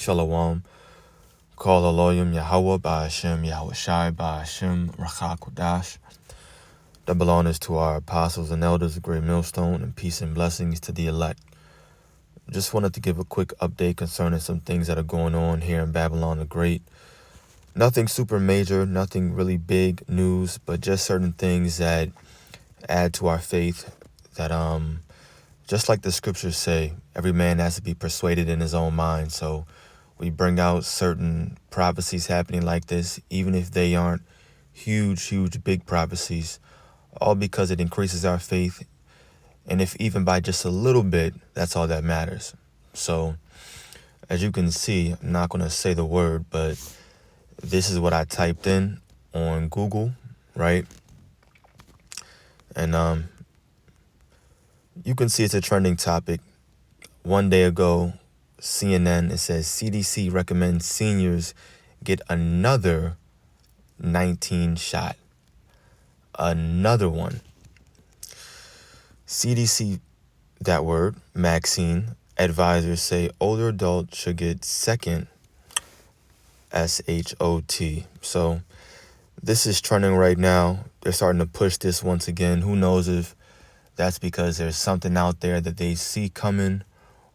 Shalom. Call Elohim Yahweh Ba'ashem Yahweh Shai Ba'ashem Rachakodash. Double honors to our apostles and elders, the great millstone, and peace and blessings to the elect. Just wanted to give a quick update concerning some things that are going on here in Babylon the Great. Nothing super major, nothing really big news, but just certain things that add to our faith that, just like the scriptures say, every man has to be persuaded in his own mind. So we bring out certain prophecies happening like this, even if they aren't huge, big prophecies, all because it increases our faith. And if even by just a little bit, that's all that matters. So as you can see, I'm not going to say the word, but this is what I typed in on Google, right? And you can see it's a trending topic. One day ago, CNN, it says CDC recommends seniors get another 19 shot. Another one. CDC, that word, vaccine, advisors say older adults should get second SHOT. So this is trending right now. They're starting to push this once again. Who knows if that's because there's something out there that they see coming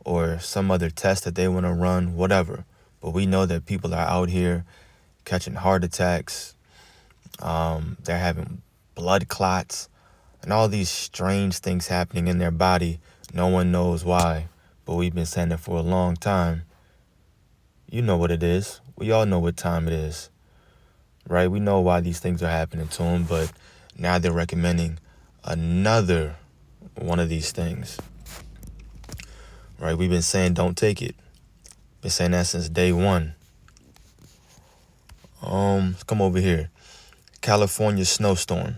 or some other test that they want to run, whatever. But we know that people are out here catching heart attacks. They're having blood clots and all these strange things happening in their body. No one knows why, but we've been saying it for a long time. You know what it is. We all know what time it is, right? We know why these things are happening to them, but now they're recommending another one of these things, right? We've been saying don't take it. Been saying that since day one. Let's come over here. California snowstorm.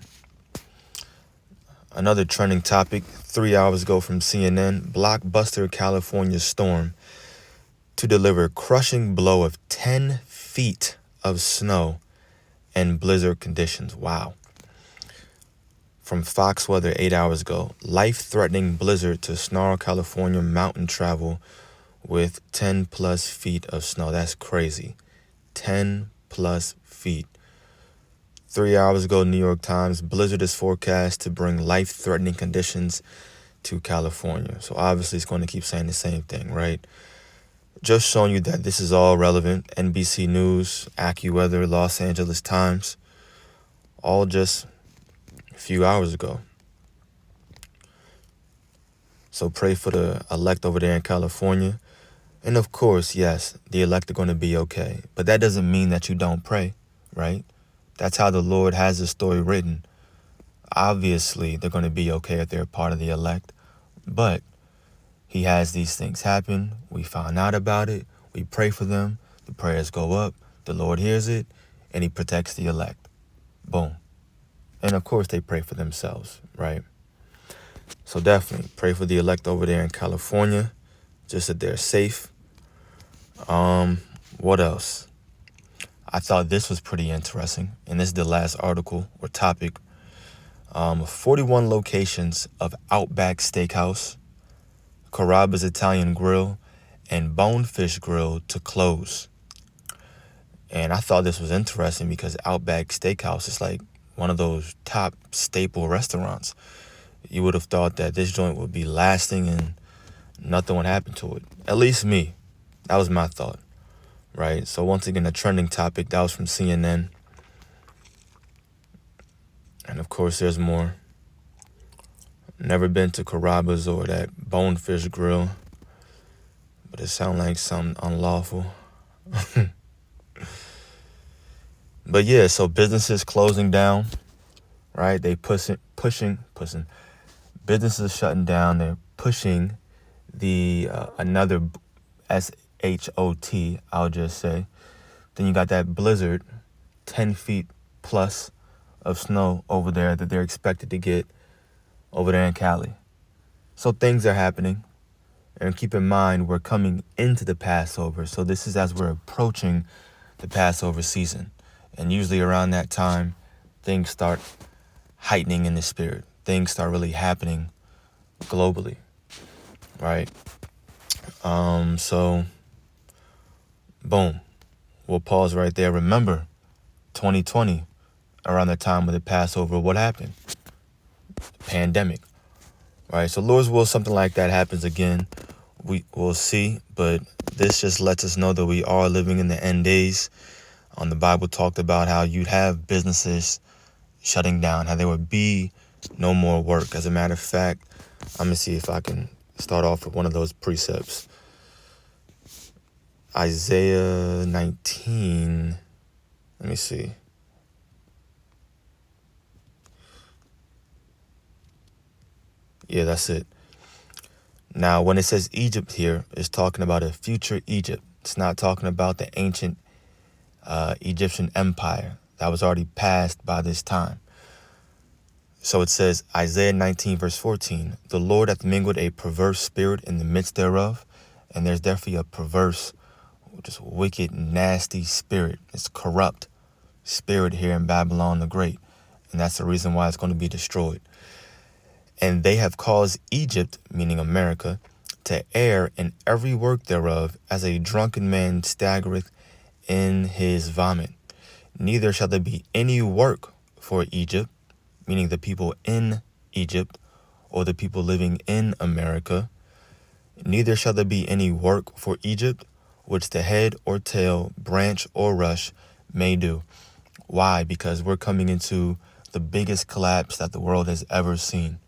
Another trending topic 3 hours ago from CNN. Blockbuster California storm to deliver crushing blow of 10 feet of snow and blizzard conditions. Wow. From Fox Weather 8 hours ago. Life-threatening blizzard to snarl California mountain travel with 10 plus feet of snow. That's crazy. 10 plus feet. 3 hours ago, New York Times, blizzard is forecast to bring life-threatening conditions to California. So obviously it's going to keep saying the same thing, right? Just showing you that this is all relevant. NBC News, AccuWeather, Los Angeles Times, all just a few hours ago. So pray for the elect over there in California. And of course, yes, the elect are going to be okay. But that doesn't mean that you don't pray, right? That's how the Lord has the story written. Obviously, they're going to be okay if they're part of the elect. But he has these things happen. We found out about it. We pray for them. The prayers go up. The Lord hears it. And he protects the elect. Boom. And of course, they pray for themselves, right? So definitely pray for the elect over there in California. Just that they're safe. What else? I thought this was pretty interesting, and this is the last article or topic. 41 locations of Outback Steakhouse, Carrabba's Italian Grill, and Bonefish Grill to close. And I thought this was interesting because Outback Steakhouse is like one of those top staple restaurants. You would have thought that this joint would be lasting and nothing would happen to it. At least me. That was my thought. Right, so once again, a trending topic. That was from CNN. And of course, there's more. Never been to Carrabba's or that Bonefish Grill. But it sounds like something unlawful. But yeah, so businesses closing down. Right, they pushing. Businesses shutting down. They're pushing the another SHOT, I'll just say. Then you got that blizzard, 10 feet plus of snow over there that they're expected to get over there in Cali. So things are happening. And keep in mind, we're coming into the Passover. So this is as we're approaching the Passover season. And usually around that time, things start heightening in the spirit. Things start really happening globally, right? So Boom. We'll pause right there. Remember, 2020, around the time of the Passover, what happened? Pandemic. Right? So Lord's will, something like that happens again. We will see, but this just lets us know that we are living in the end days. The Bible talked about how you'd have businesses shutting down, how there would be no more work. As a matter of fact, I'm going to see if I can start off with one of those precepts. Isaiah 19. Let me see. Yeah, that's it. Now, when it says Egypt here, it's talking about a future Egypt. It's not talking about the ancient Egyptian empire that was already passed by this time. So it says, Isaiah 19, verse 14, the Lord hath mingled a perverse spirit in the midst thereof. And there's definitely a perverse, just wicked, nasty spirit. It's corrupt spirit here in Babylon the Great. And that's the reason why it's going to be destroyed. And they have caused Egypt, meaning America, to err in every work thereof, as a drunken man staggereth in his vomit. Neither shall there be any work for Egypt, meaning the people in Egypt, or the people living in America. Neither shall there be any work for Egypt, which the head or tail, branch or rush may do. Why? Because we're coming into the biggest collapse that the world has ever seen.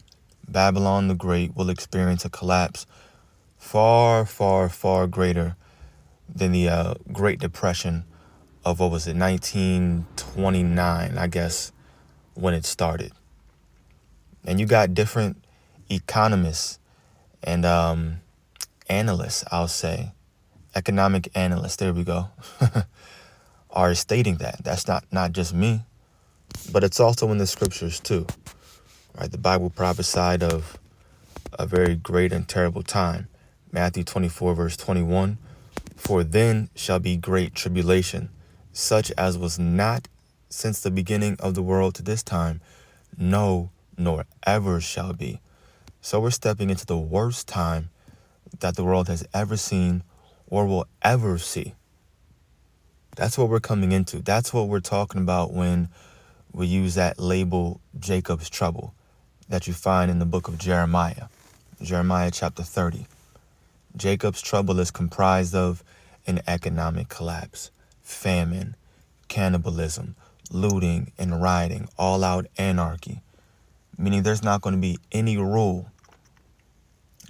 Babylon the Great will experience a collapse far, far, far greater than the Great Depression of, 1929, I guess, when it started. And you got different economists and analysts, I'll say, economic analysts, there we go, are stating that. That's not just me, but it's also in the scriptures too. Right? The Bible prophesied of a very great and terrible time. Matthew 24, verse 21, for then shall be great tribulation, such as was not since the beginning of the world to this time, no, nor ever shall be. So we're stepping into the worst time that the world has ever seen or will ever see. That's what we're coming into. That's what we're talking about when we use that label, Jacob's trouble, that you find in the book of Jeremiah chapter 30. Jacob's trouble is comprised of an economic collapse, famine, cannibalism, looting and rioting, all-out anarchy, meaning there's not going to be any rule,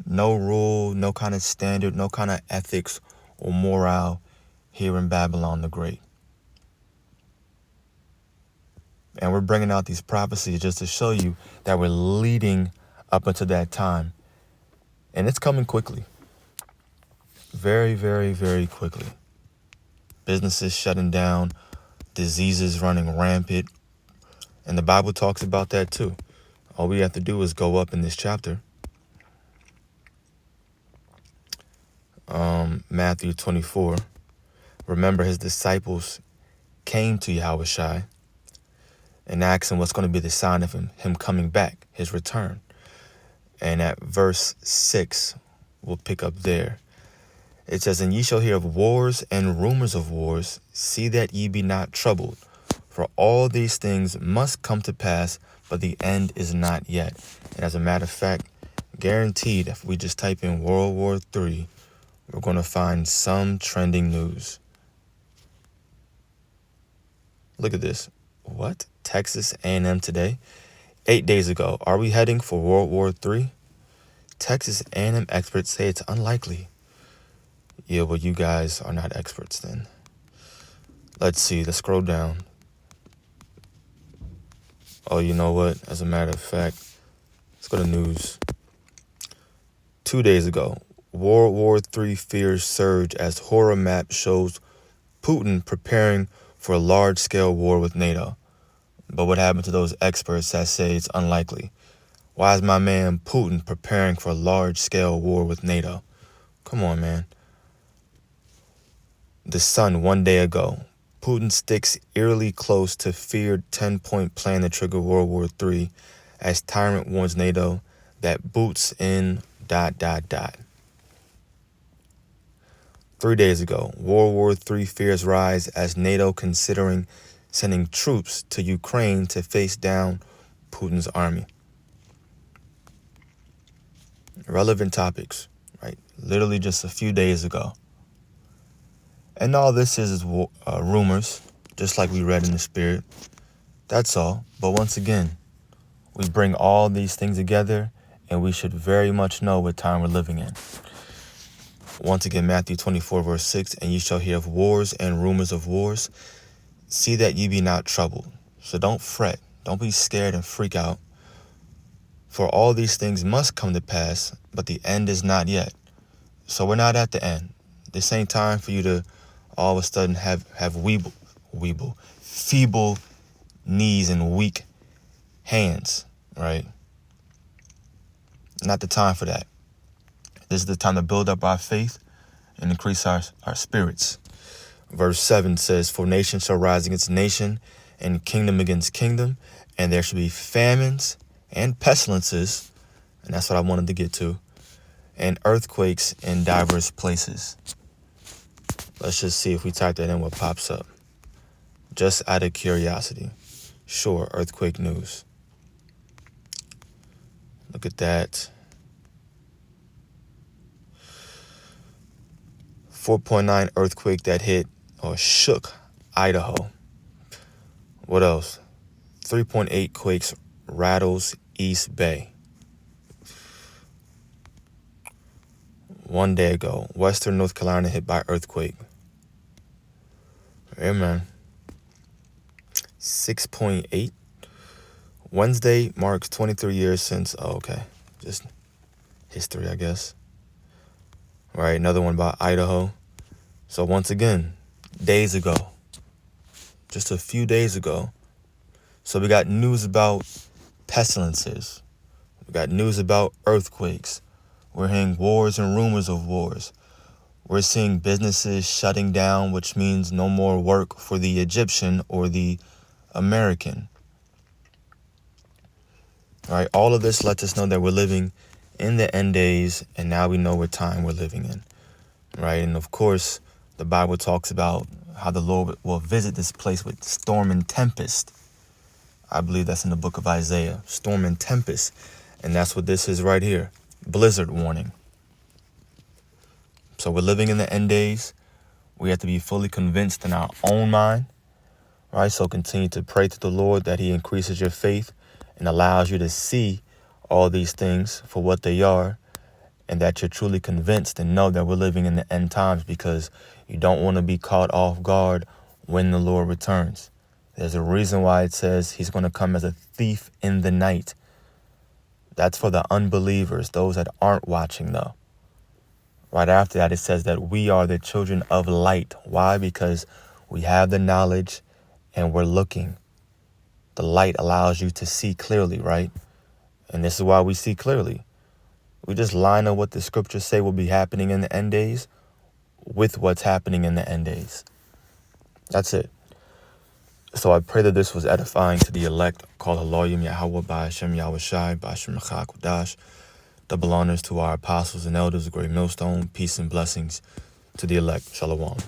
no kind of standard, no kind of ethics or morale here in Babylon the Great. And we're bringing out these prophecies just to show you that we're leading up until that time. And it's coming quickly. Very, very, very quickly. Businesses shutting down, diseases running rampant. And the Bible talks about that too. All we have to do is go up in this chapter. Matthew 24. Remember, his disciples came to Yahushua and asked him what's going to be the sign of him coming back, his return. And at verse 6, we'll pick up there. It says, and ye shall hear of wars and rumors of wars. See that ye be not troubled. For all these things must come to pass, but the end is not yet. And as a matter of fact, guaranteed, if we just type in World War III, we're going to find some trending news. Look at this. What? Texas A&M today? 8 days ago. Are we heading for World War III? Texas A&M experts say it's unlikely. Yeah, well, you guys are not experts then. Let's see. Let's scroll down. Oh, you know what? As a matter of fact, let's go to news. 2 days ago, World War III fears surge as horror map shows Putin preparing for a large-scale war with NATO. But what happened to those experts that say it's unlikely? Why is my man Putin preparing for a large-scale war with NATO? Come on, man. The Sun 1 day ago. Putin sticks eerily close to feared 10-point plan to trigger World War III as tyrant warns NATO that boots in ... 3 days ago, World War III fears rise as NATO considering sending troops to Ukraine to face down Putin's army. Relevant topics, right? Literally just a few days ago. And all this is rumors, just like we read in the Spirit. That's all. But once again, we bring all these things together, and we should very much know what time we're living in. Once again, Matthew 24, verse 6, and ye shall hear of wars and rumors of wars. See that ye be not troubled. So don't fret. Don't be scared and freak out. For all these things must come to pass, but the end is not yet. So we're not at the end. This ain't time for you to all of a sudden have feeble knees and weak hands, right? Not the time for that. This is the time to build up our faith and increase our spirits. Verse 7 says, for nation shall rise against nation, and kingdom against kingdom, and there shall be famines and pestilences, and that's what I wanted to get to, and earthquakes in diverse places. Let's just see if we type that in what pops up. Just out of curiosity. Sure, earthquake news. Look at that. 4.9 earthquake that hit or shook Idaho. What else? 3.8 quakes rattles East Bay. 1 day ago, Western North Carolina hit by earthquake. Yeah, man. 6.8. Wednesday marks 23 years since, just history, I guess. Right, another one about Idaho. So once again, days ago, just a few days ago. So we got news about pestilences. We got news about earthquakes. We're hearing wars and rumors of wars. We're seeing businesses shutting down, which means no more work for the Egyptian or the American. All right, all of this lets us know that we're living in the end days, and now we know what time we're living in. Right, and of course, the Bible talks about how the Lord will visit this place with storm and tempest. I believe that's in the book of Isaiah, storm and tempest. And that's what this is right here, blizzard warning. So we're living in the end days. We have to be fully convinced in our own mind, right? So continue to pray to the Lord that he increases your faith and allows you to see all these things for what they are, and that you're truly convinced and know that we're living in the end times, because you don't want to be caught off guard when the Lord returns. There's a reason why it says he's going to come as a thief in the night. That's for the unbelievers, those that aren't watching though. Right after that, it says that we are the children of light. Why? Because we have the knowledge and we're looking. The light allows you to see clearly, right? And this is why we see clearly. We just line up what the scriptures say will be happening in the end days with what's happening in the end days. That's it. So I pray that this was edifying to the elect. Call Haloyim Yahweh Ba'ashem Yahweh Shai Ba'ashem Rachakudash. Double honors to our apostles and elders of Great Millstone. Peace and blessings to the elect. Shalom.